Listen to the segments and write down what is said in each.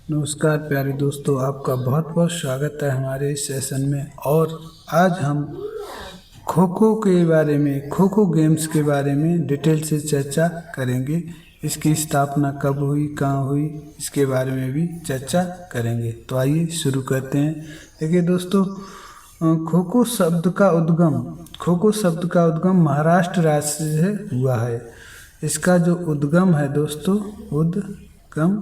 नमस्कार प्यारे दोस्तों, आपका बहुत बहुत स्वागत है हमारे इस सेशन में। और आज हम खो खो के बारे में, खो खो गेम्स के बारे में डिटेल से चर्चा करेंगे। इसकी स्थापना कब हुई, कहाँ हुई, इसके बारे में भी चर्चा करेंगे। तो आइए शुरू करते हैं। देखिए दोस्तों, खो खो शब्द का उद्गम महाराष्ट्र राज्य से हुआ है। इसका जो उद्गम है दोस्तों, उद्गम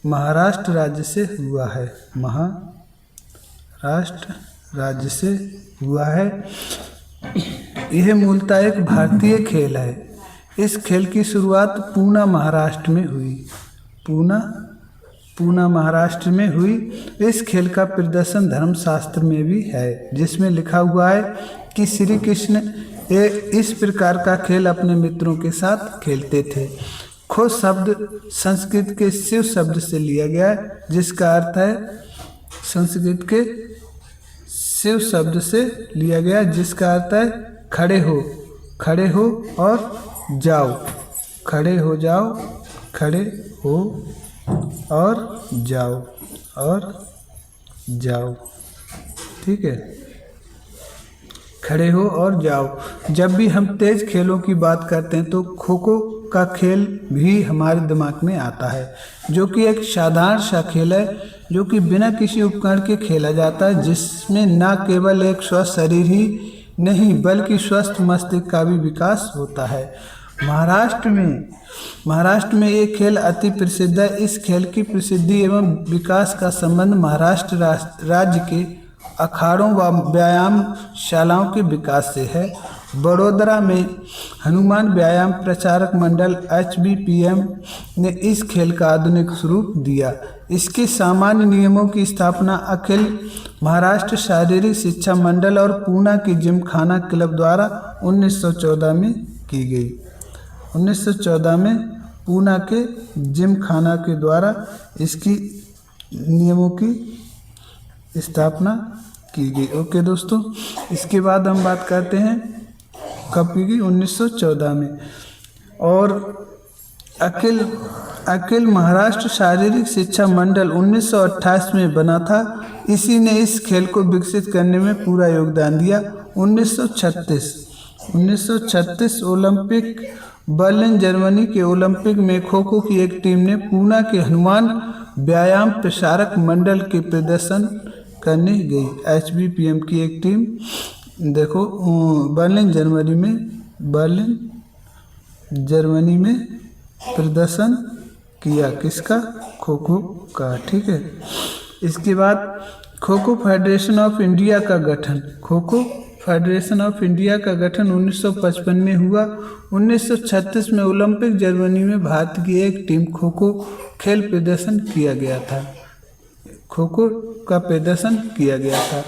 महाराष्ट्र राज्य से हुआ है। महाराष्ट्र राज्य से हुआ है। यह मूलतः एक भारतीय खेल है। इस खेल की शुरुआत पूना महाराष्ट्र में हुई। पूना महाराष्ट्र में हुई। इस खेल का प्रदर्शन धर्मशास्त्र में भी है, जिसमें लिखा हुआ है कि श्री कृष्ण इस प्रकार का खेल अपने मित्रों के साथ खेलते थे। खो शब्द संस्कृत के शिव शब्द से लिया गया है, जिसका अर्थ है, संस्कृत के शिव शब्द से लिया गया, जिसका अर्थ है खड़े हो और जाओ, खड़े हो जाओ, खड़े हो और जाओ, ठीक है, खड़े हो और जाओ। जब भी हम तेज खेलों की बात करते हैं तो खो खो का खेल भी हमारे दिमाग में आता है, जो कि एक साधारण सा खेल है, जो कि बिना किसी उपकरण के खेला जाता है, जिसमें न केवल एक स्वस्थ शरीर ही नहीं बल्कि स्वस्थ मस्तिष्क का भी विकास होता है। महाराष्ट्र में ये खेल अति प्रसिद्ध है। इस खेल की प्रसिद्धि एवं विकास का संबंध महाराष्ट्र राज्य के अखाड़ों व व्यायाम शालाओं के विकास से है। बड़ोदरा में हनुमान व्यायाम प्रचारक मंडल HBPM ने इस खेल का आधुनिक स्वरूप दिया। इसके सामान्य नियमों की स्थापना अखिल महाराष्ट्र शारीरिक शिक्षा मंडल और पूना की जिमखाना क्लब द्वारा 1914 में की गई। 1914 में पूना के जिमखाना के द्वारा इसकी नियमों की स्थापना की गई। ओके दोस्तों, इसके बाद हम बात करते हैं कब की गई, 1914 में। और अखिल महाराष्ट्र शारीरिक शिक्षा मंडल 1928 में बना था। इसी ने इस खेल को विकसित करने में पूरा योगदान दिया। 1936 ओलंपिक बर्लिन जर्मनी के ओलंपिक में खो खो की एक टीम ने पूना के हनुमान व्यायाम प्रसारक मंडल के प्रदर्शन करने गई। HBPM की एक टीम, देखो, बर्लिन जर्मनी में प्रदर्शन किया, किसका, खो खो का, ठीक है। इसके बाद kho kho federation of India का गठन। Kho kho federation of India का गठन 1955 में हुआ। 1936 में ओलंपिक जर्मनी में भारत की एक टीम खो खो खेल प्रदर्शन किया गया था। खो खो का प्रदर्शन किया गया था।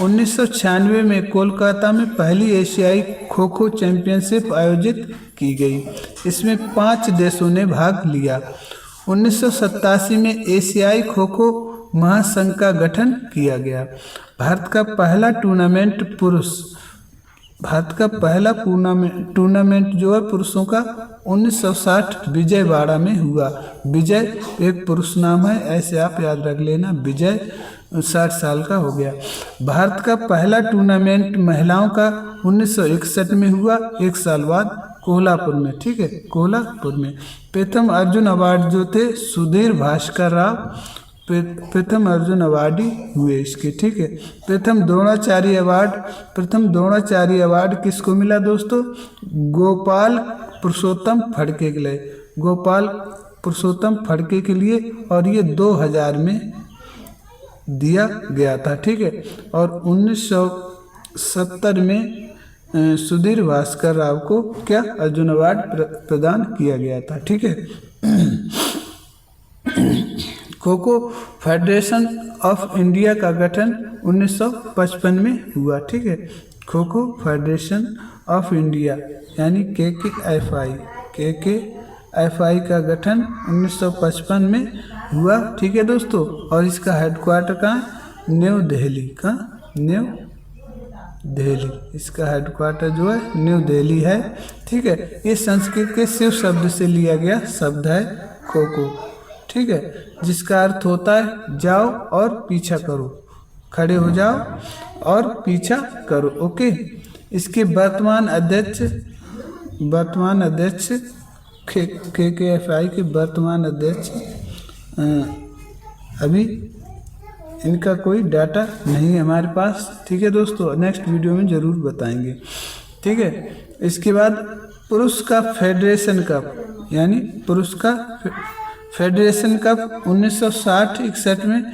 1996 में कोलकाता में पहली एशियाई खो खो चैंपियनशिप आयोजित की गई। इसमें 5 देशों ने भाग लिया। 1987 में एशियाई खो खो महासंघ का गठन किया गया। भारत का पहला टूर्नामेंट जो है पुरुषों का 1960 विजयवाड़ा में हुआ। विजय एक पुरुष नाम है, ऐसे आप याद रख लेना। विजय 60 साल का हो गया। भारत का पहला टूर्नामेंट महिलाओं का 1961 में हुआ, 1 साल बाद कोल्हापुर में, ठीक है, कोल्हापुर में। प्रथम अर्जुन अवार्ड जो थे सुधीर भास्कर राव प्रथम अर्जुन अवार्डी हुए इसके, ठीक है। प्रथम द्रोणाचार्य अवार्ड किसको मिला दोस्तों, गोपाल पुरुषोत्तम फड़के के लिए, गोपाल पुरुषोत्तम फड़के के लिए, और ये 2000 में दिया गया था, ठीक है। और 1970 में सुधीर भास्कर राव को क्या अर्जुन अवार्ड प्रदान किया गया था, ठीक है। Kho kho federation of India का गठन 1955 में हुआ, ठीक है। Kho kho federation of India यानी KKFI का गठन 1955 में हुआ, ठीक है दोस्तों। और इसका हेडक्वार्टर कहाँ, न्यू दिल्ली का, न्यू दिल्ली, इसका हेडक्वार्टर जो है न्यू दिल्ली है, ठीक है। ये संस्कृत के शिव शब्द से लिया गया शब्द है खो खो, ठीक। ठीक है, जिसका अर्थ होता है जाओ और पीछा करो, खड़े हो जाओ और पीछा करो। ओके, इसके वर्तमान अध्यक्ष KKFI के वर्तमान अध्यक्ष अभी इनका कोई डाटा नहीं है हमारे पास। ठीक है दोस्तों, नेक्स्ट वीडियो में ज़रूर बताएंगे। ठीक है, इसके बाद पुरुष का फेडरेशन कप, यानी पुरुष का फेडरेशन कप 1960-61 में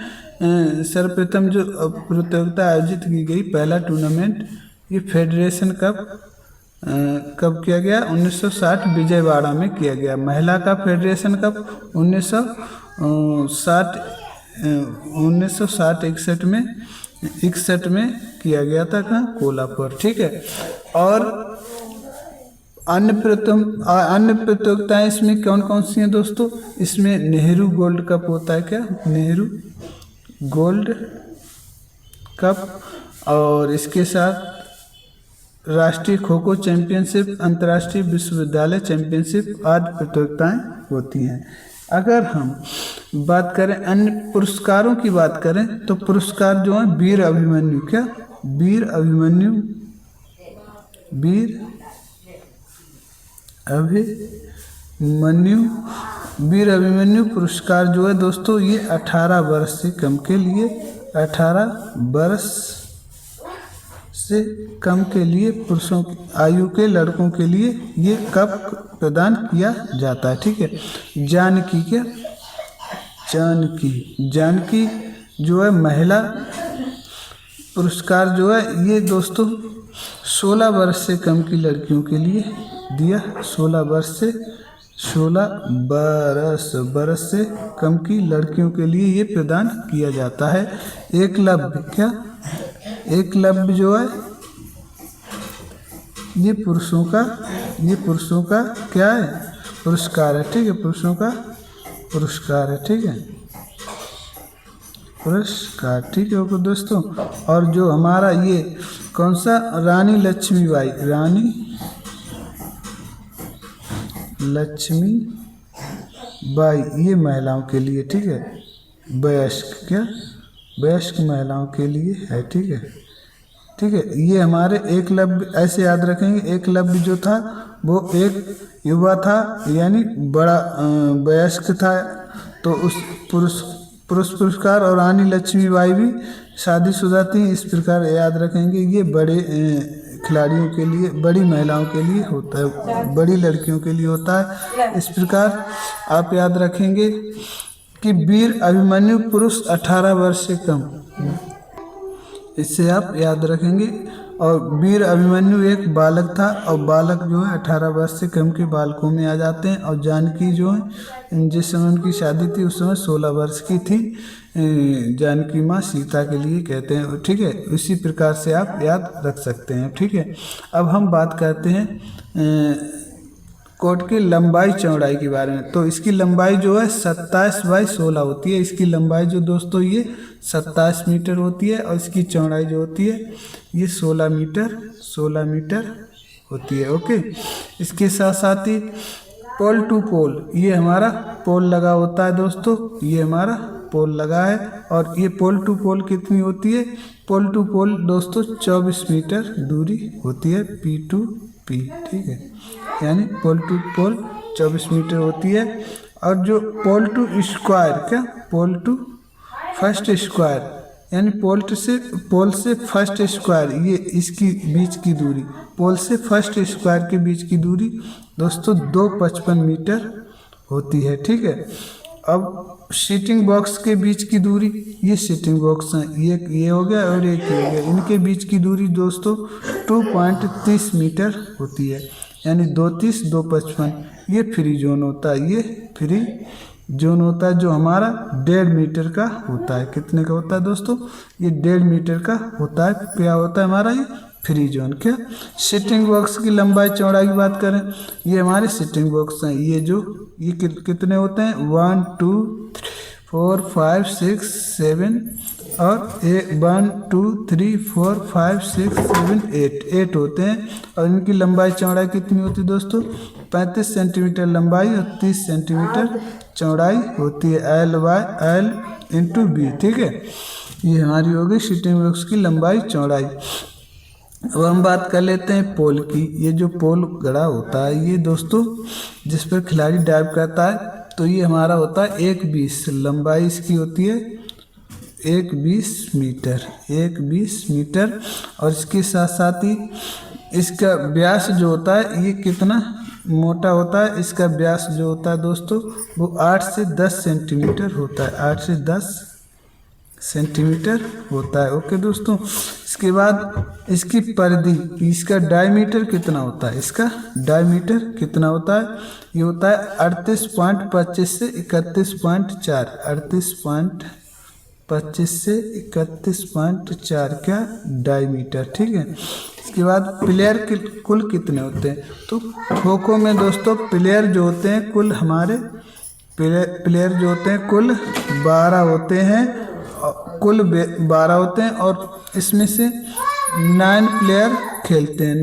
सर्वप्रथम जो प्रतियोगिता आयोजित की गई, पहला टूर्नामेंट, ये फेडरेशन कप कब किया गया? 1960 विजयवाड़ा में किया गया। महिला का फेडरेशन कप 1960-61 में किया गया था, कहाँ? कोल्हापुर। ठीक है, और अन्य प्रतियोगिताएं इसमें कौन कौन सी हैं दोस्तों? इसमें नेहरू गोल्ड कप होता है। क्या? Nehru gold cup. और इसके साथ राष्ट्रीय खो खो चैंपियनशिप, अंतर्राष्ट्रीय विश्वविद्यालय चैंपियनशिप आदि प्रतियोगिताएं होती हैं। अगर हम बात करें अन्य पुरस्कारों की बात करें तो पुरस्कार जो है वीर अभिमन्यु, क्या? वीर अभिमन्यु पुरस्कार जो है दोस्तों, ये 18 वर्ष से कम के लिए, 18 वर्ष से कम के लिए पुरुषों की आयु के लड़कों के लिए ये कप प्रदान किया जाता है। ठीक है, जानकी जो है महिला पुरस्कार जो है ये दोस्तों 16 वर्ष से कम की लड़कियों के लिए दिया, 16 वर्ष से कम की लड़कियों के लिए ये प्रदान किया जाता है। एकलव्य जो है ये पुरुषों का क्या है? पुरस्कार है। ठीक है, पुरुषों का पुरस्कार है। ठीक है, पुरस्कार। ठीक है ओके दोस्तों, और जो हमारा ये कौन सा? रानी लक्ष्मीबाई ये महिलाओं के लिए। ठीक है, वयस्क महिलाओं के लिए है। ठीक है, ये हमारे एकलव्य, ऐसे याद रखेंगे, एकलव्य जो था वो एक युवा था, यानी बड़ा वयस्क था, तो उस पुरुष पुरस्कार। और रानी लक्ष्मीबाई भी शादीशुदा थी, इस प्रकार याद रखेंगे। ये बड़े खिलाड़ियों के लिए, बड़ी महिलाओं के लिए होता है, बड़ी लड़कियों के लिए होता है। इस प्रकार आप याद रखेंगे कि वीर अभिमन्यु पुरुष 18 वर्ष से कम, इससे आप याद रखेंगे। और वीर अभिमन्यु एक बालक था, और बालक जो है 18 वर्ष से कम के बालकों में आ जाते हैं। और जानकी जो है जिस समय उनकी शादी थी उस समय 16 वर्ष की थी, जानकी माँ सीता के लिए कहते हैं। ठीक है, इसी प्रकार से आप याद रख सकते हैं। ठीक है, अब हम बात करते हैं कोर्ट की लंबाई चौड़ाई के बारे में। तो इसकी लंबाई जो है 27/16 होती है। इसकी लंबाई जो दोस्तों ये 27 मीटर होती है, और इसकी चौड़ाई जो होती है ये 16 मीटर होती है। ओके, इसके साथ साथ ही पोल टू पोल, ये हमारा पोल लगा होता है दोस्तों, ये हमारा पोल लगा है। और ये पोल टू पोल कितनी होती है? पोल टू पोल दोस्तों 24 मीटर दूरी होती है, P to P। ठीक है, यानी पोल टू पोल 24 मीटर होती है। और जो पोल टू स्क्वायर, क्या? पोल टू फर्स्ट स्क्वायर, यानी पोल से फर्स्ट स्क्वायर, ये इसकी बीच की दूरी, पोल से फर्स्ट स्क्वायर के बीच की दूरी दोस्तों 255 मीटर होती है। ठीक है, अब सीटिंग बॉक्स के बीच की दूरी, ये सीटिंग बॉक्स हैं, ये हो गया और एक ये हो गया, इनके बीच की दूरी दोस्तों 2.30 मीटर होती है, यानी 230 255। ये फ्री जोन होता है, ये फ्री जोन होता है जो हमारा 1.5 मीटर का होता है। कितने का होता है दोस्तों? ये 1.5 मीटर का होता है। क्या होता है हमारा ये फ्री जोन? क्या? सिटिंग बॉक्स की लंबाई चौड़ाई की बात करें, ये हमारे सिटिंग बॉक्स हैं, ये कितने होते हैं? 1 2 3 4 5 6 7 और 1 2 3 4 5 6 7 8 होते हैं। और इनकी लंबाई चौड़ाई कितनी होती है दोस्तों? 35 सेंटीमीटर लंबाई और 30 सेंटीमीटर चौड़ाई होती है, L इंटू बी। ठीक है, ये हमारी होगी शूटिंग बॉक्स की लंबाई चौड़ाई। अब हम बात कर लेते हैं पोल की। ये जो पोल गड़ा होता है ये दोस्तों जिस पर खिलाड़ी डाइव करता है, तो ये हमारा होता है 1.20, लंबाई इसकी होती है 1.20 मीटर, 1.20 मीटर। और इसके साथ साथ ही इसका व्यास जो होता है ये कितना मोटा होता है, इसका व्यास जो होता है दोस्तों वो 8 से 10 सेंटीमीटर होता है, 8 से 10 सेंटीमीटर होता है। ओके दोस्तों, इसके बाद इसकी परिधि, इसका डायमीटर कितना होता है, इसका डायमीटर कितना होता है, ये होता है 38.25 से 31.4, 38.25 से 31.4 का डायमीटर। ठीक है, इसके बाद प्लेयर के कुल कितने होते हैं, तो खो खो में दोस्तों प्लेयर जो होते हैं कुल हमारे प्लेयर जो होते हैं कुल 12 होते हैं, कुल 12 होते हैं। और इसमें से 9 प्लेयर खेलते हैं,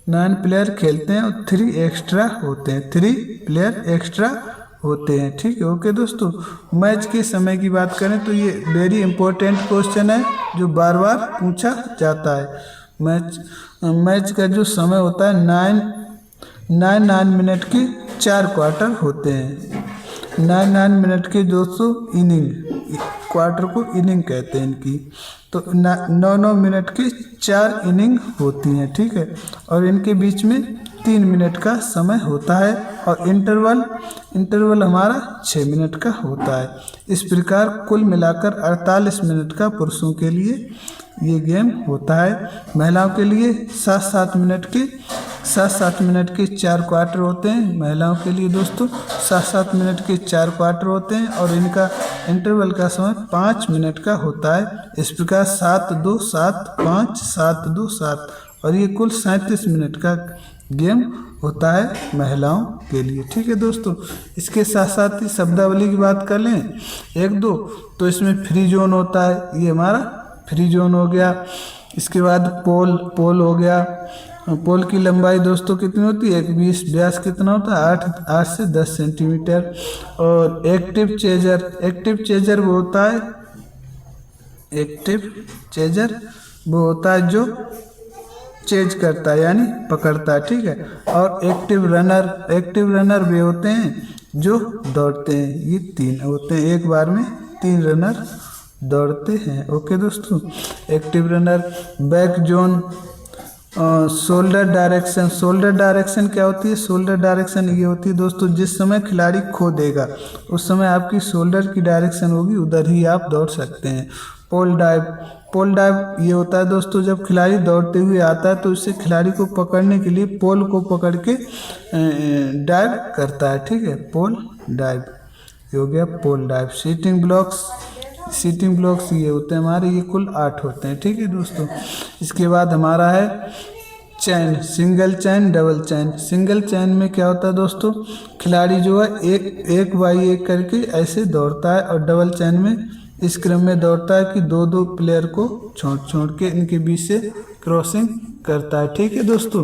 9 प्लेयर खेलते हैं और 3 एक्स्ट्रा होते हैं, 3 प्लेयर एक्स्ट्रा होते हैं। ठीक है, ओके दोस्तों। मैच के समय की बात करें तो ये वेरी इंपॉर्टेंट क्वेश्चन है जो बार बार पूछा जाता है। मैच का जो समय होता है 9 मिनट के 4 क्वार्टर होते हैं, 9 मिनट के दोस्तों इनिंग, क्वार्टर को इनिंग कहते हैं इनकी। तो 9 मिनट के 4 इनिंग होती हैं। ठीक है, और इनके बीच में 3 मिनट का समय होता है और इंटरवल हमारा 6 मिनट का होता है। इस प्रकार कुल मिलाकर 48 मिनट का पुरुषों के लिए ये गेम होता है। महिलाओं के लिए 7-7 मिनट के 4 क्वार्टर होते हैं। महिलाओं के लिए दोस्तों 7-7 मिनट के 4 क्वार्टर होते हैं और इनका इंटरवल का समय 5 मिनट का होता है। इस प्रकार 7-2-7-5, 7-2-7 और ये कुल 37 मिनट का गेम होता है महिलाओं के लिए। ठीक है दोस्तों, इसके साथ साथ ही शब्दावली की बात कर लें 1-2, तो इसमें फ्री जोन होता है, ये हमारा फ्री जोन हो गया। इसके बाद पोल हो गया। पोल की लंबाई दोस्तों कितनी होती है 1.20, व्यास कितना होता है 8 से 10 सेंटीमीटर। और एक्टिव चेजर वो होता है जो चेज करता है यानी पकड़ता है। ठीक है, और एक्टिव रनर वे होते हैं जो दौड़ते हैं, ये 3 होते हैं, एक बार में 3 रनर दौड़ते हैं। ओके दोस्तों, active runner, back zone, shoulder direction क्या होती है, शोल्डर डायरेक्शन ये होती है दोस्तों जिस समय खिलाड़ी खो देगा उस समय आपकी शोल्डर की डायरेक्शन होगी, उधर ही आप दौड़ सकते हैं। पोल डाइव ये होता है दोस्तों जब खिलाड़ी दौड़ते हुए आता है तो उससे खिलाड़ी को पकड़ने के लिए पोल को पकड़ के डाइव करता है। ठीक है, पोल डाइव ये हो गया पोल डाइव। सीटिंग ब्लॉक्स ये होते हैं हमारे, ये कुल 8 होते हैं। ठीक है दोस्तों, इसके बाद हमारा है चैन, सिंगल चैन, डबल चैन। सिंगल चैन में क्या होता है दोस्तों, खिलाड़ी जो है एक बाई एक करके ऐसे दौड़ता है और डबल चैन में इस क्रम में दौड़ता है कि 2-2 प्लेयर को छोड़ के इनके बीच से क्रॉसिंग करता है। ठीक है दोस्तों,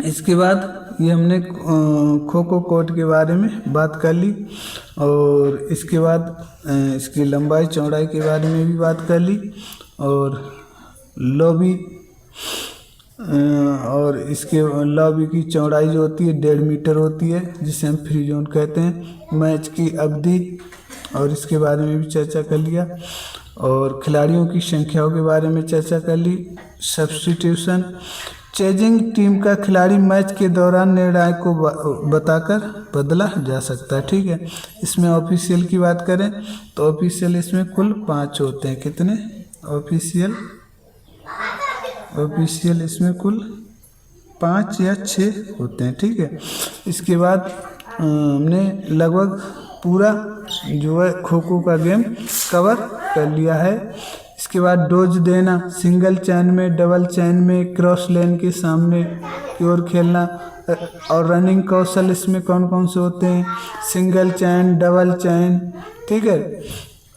इसके बाद ये हमने खो खो कोर्ट के बारे में बात कर ली और इसके बाद इसकी लंबाई चौड़ाई के बारे में भी बात कर ली और लॉबी और इसके लॉबी की चौड़ाई जो होती है 1.5 मीटर होती है जिसे हम फ्री जोन कहते हैं। मैच की अवधि और इसके बारे में भी चर्चा कर लिया और खिलाड़ियों की संख्याओं के बारे में चर्चा कर ली। सब्स्टिट्यूशन, चेजिंग टीम का खिलाड़ी मैच के दौरान निर्णायक को बताकर बदला जा सकता है। ठीक है, इसमें ऑफिशियल की बात करें तो ऑफिशियल इसमें कुल 5 होते हैं। कितने ऑफिशियल इसमें कुल 5 या 6 होते हैं। ठीक है, इसके बाद हमने लगभग पूरा जो है खो खो का गेम कवर कर लिया है। इसके बाद डोज देना, सिंगल चैन में, डबल चैन में, क्रॉस लेन के सामने की ओर खेलना और रनिंग कौशल इसमें कौन कौन से होते हैं, सिंगल चैन, डबल चैन। ठीक है,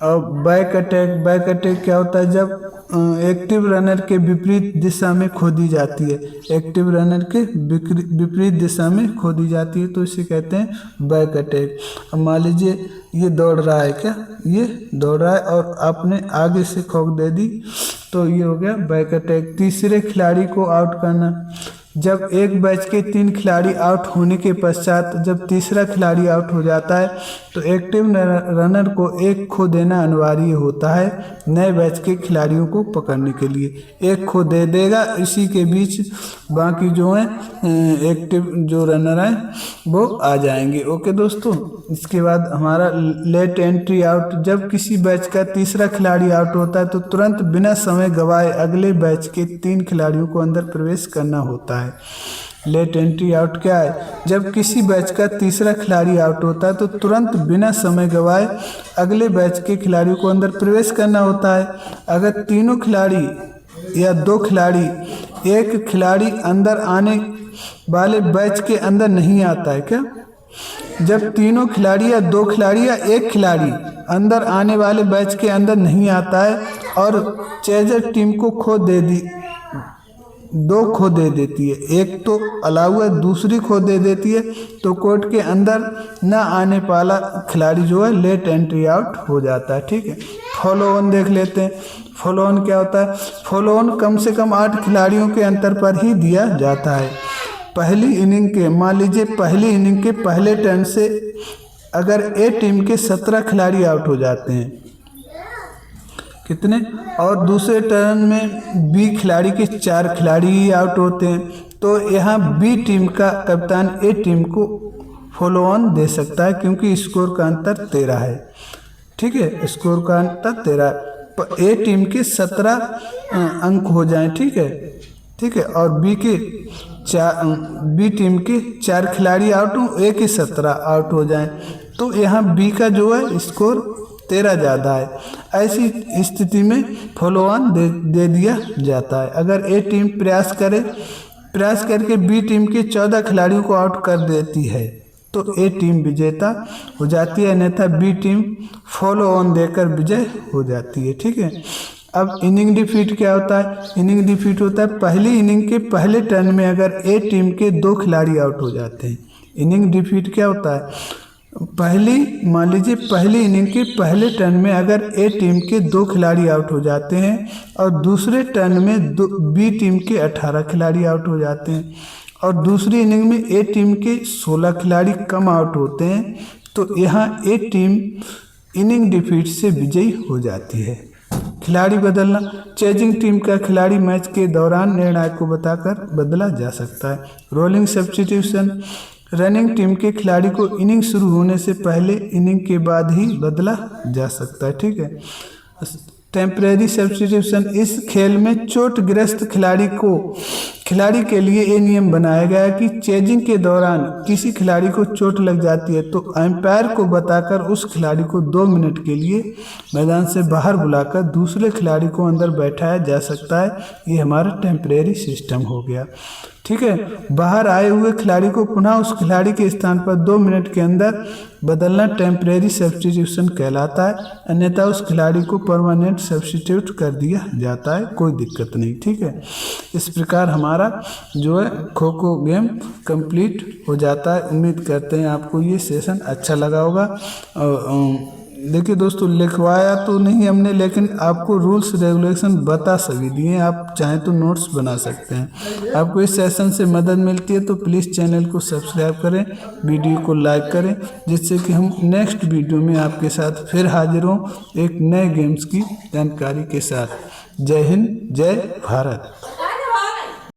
और बैक अटैक क्या होता है, जब एक्टिव रनर के विपरीत दिशा में खोदी जाती है, एक्टिव रनर के विपरीत दिशा में खोदी जाती है तो इसे कहते हैं बैक अटैक। अब मान लीजिए ये दौड़ रहा है, क्या ये दौड़ रहा है और आपने आगे से खोक दे दी तो ये हो गया बैक अटैक। तीसरे खिलाड़ी को आउट करना, जब एक बैच के 3 खिलाड़ी आउट होने के पश्चात जब तीसरा खिलाड़ी आउट हो जाता है तो एक्टिव रनर को एक खो देना अनिवार्य होता है नए बैच के खिलाड़ियों को पकड़ने के लिए। एक खो दे देगा, इसी के बीच बाकी जो हैं एक्टिव जो रनर हैं वो आ जाएंगे। ओके दोस्तों, इसके बाद हमारा लेट एंट्री आउट, जब किसी बैच का तीसरा खिलाड़ी आउट होता है तो तुरंत बिना समय गवाए अगले बैच के 3 खिलाड़ियों को अंदर प्रवेश करना होता है। लेट एंट्री आउट क्या है, जब किसी बैच का तीसरा खिलाड़ी आउट होता है तो तुरंत बिना समय गवाए अगले बैच के खिलाड़ियों को अंदर प्रवेश करना होता है। अगर तीनों खिलाड़ी या 2 खिलाड़ी, एक खिलाड़ी अंदर आने वाले बैच के अंदर नहीं आता है, क्या जब तीनों खिलाड़ी या 2 खिलाड़ी या 1 खिलाड़ी अंदर आने वाले बैच के अंदर नहीं आता है और चेजर टीम को 2 खो दे देती है, एक तो अलाउ है दूसरी खो दे देती है, तो कोर्ट के अंदर न आने वाला खिलाड़ी जो है लेट एंट्री आउट हो जाता है। ठीक है, फॉलो ऑन देख लेते हैं। फॉलो ऑन क्या होता है, फॉलो ऑन कम से कम 8 खिलाड़ियों के अंतर पर ही दिया जाता है। पहली इनिंग के, मान लीजिए पहली इनिंग के पहले टर्न से अगर ए टीम के 17 खिलाड़ी आउट हो जाते हैं, कितने, और दूसरे टर्न में बी खिलाड़ी के 4 खिलाड़ी ही आउट होते हैं, तो यहाँ बी टीम का कप्तान ए टीम को फॉलो ऑन दे सकता है क्योंकि स्कोर का अंतर 13 है। ठीक है, स्कोर का अंतर 13, ए टीम के 17 अंक हो जाएं। ठीक है, और बी टीम के 4 खिलाड़ी आउट हो, ए के 17 आउट हो जाएं, तो यहाँ बी का जो है स्कोर 13 ज़्यादा है। ऐसी स्थिति में फॉलो ऑन दे दिया जाता है। अगर ए टीम प्रयास करके बी टीम के 14 खिलाड़ियों को आउट कर देती है तो ए टीम विजेता हो जाती है, अन्यथा बी टीम फॉलो ऑन देकर विजय हो जाती है। ठीक है, अब इनिंग डिफीट क्या होता है, इनिंग डिफीट होता है पहली इनिंग के पहले टर्न में अगर ए टीम के 2 खिलाड़ी आउट हो जाते हैं। इनिंग डिफीट क्या होता है, मान लीजिए पहली इनिंग के पहले टर्न में अगर ए टीम के 2 खिलाड़ी आउट हो जाते हैं और दूसरे टर्न में बी टीम के 18 खिलाड़ी आउट हो जाते हैं और दूसरी इनिंग में ए टीम के 16 खिलाड़ी कम आउट होते हैं, तो यहाँ ए टीम इनिंग डिफीट से विजयी हो जाती है। खिलाड़ी बदलना, चेजिंग टीम का खिलाड़ी मैच के दौरान निर्णायक को बताकर बदला जा सकता है। रोलिंग सब्स्टिट्यूशन, रनिंग टीम के खिलाड़ी को इनिंग शुरू होने से पहले इनिंग के बाद ही बदला जा सकता है। ठीक है, टेम्परेरी सब्स्टिट्यूशन, इस खेल में चोटग्रस्त खिलाड़ी के लिए ये नियम बनाया गया है कि चेजिंग के दौरान किसी खिलाड़ी को चोट लग जाती है तो अंपायर को बताकर उस खिलाड़ी को 2 मिनट के लिए मैदान से बाहर बुलाकर दूसरे खिलाड़ी को अंदर बैठाया जा सकता है। ये हमारा टेम्परेरी सिस्टम हो गया। ठीक है, बाहर आए हुए खिलाड़ी को पुनः उस खिलाड़ी के स्थान पर 2 मिनट के अंदर बदलना टेम्परेरी सब्स्टिट्यूशन कहलाता है, अन्यथा उस खिलाड़ी को परमानेंट सब्स्टिट्यूट कर दिया जाता है, कोई दिक्कत नहीं। ठीक है, इस प्रकार हमारा जो है खो खो गेम कंप्लीट हो जाता है। उम्मीद करते हैं आपको ये सेशन अच्छा लगा होगा। देखिए दोस्तों, लिखवाया तो नहीं हमने, लेकिन आपको रूल्स रेगुलेशन बता सभी दिए, आप चाहें तो नोट्स बना सकते हैं। आपको इस सेशन से मदद मिलती है तो प्लीज़ चैनल को सब्सक्राइब करें, वीडियो को लाइक करें, जिससे कि हम नेक्स्ट वीडियो में आपके साथ फिर हाजिर हों एक नए गेम्स की जानकारी के साथ। जय हिंद, जय भारत।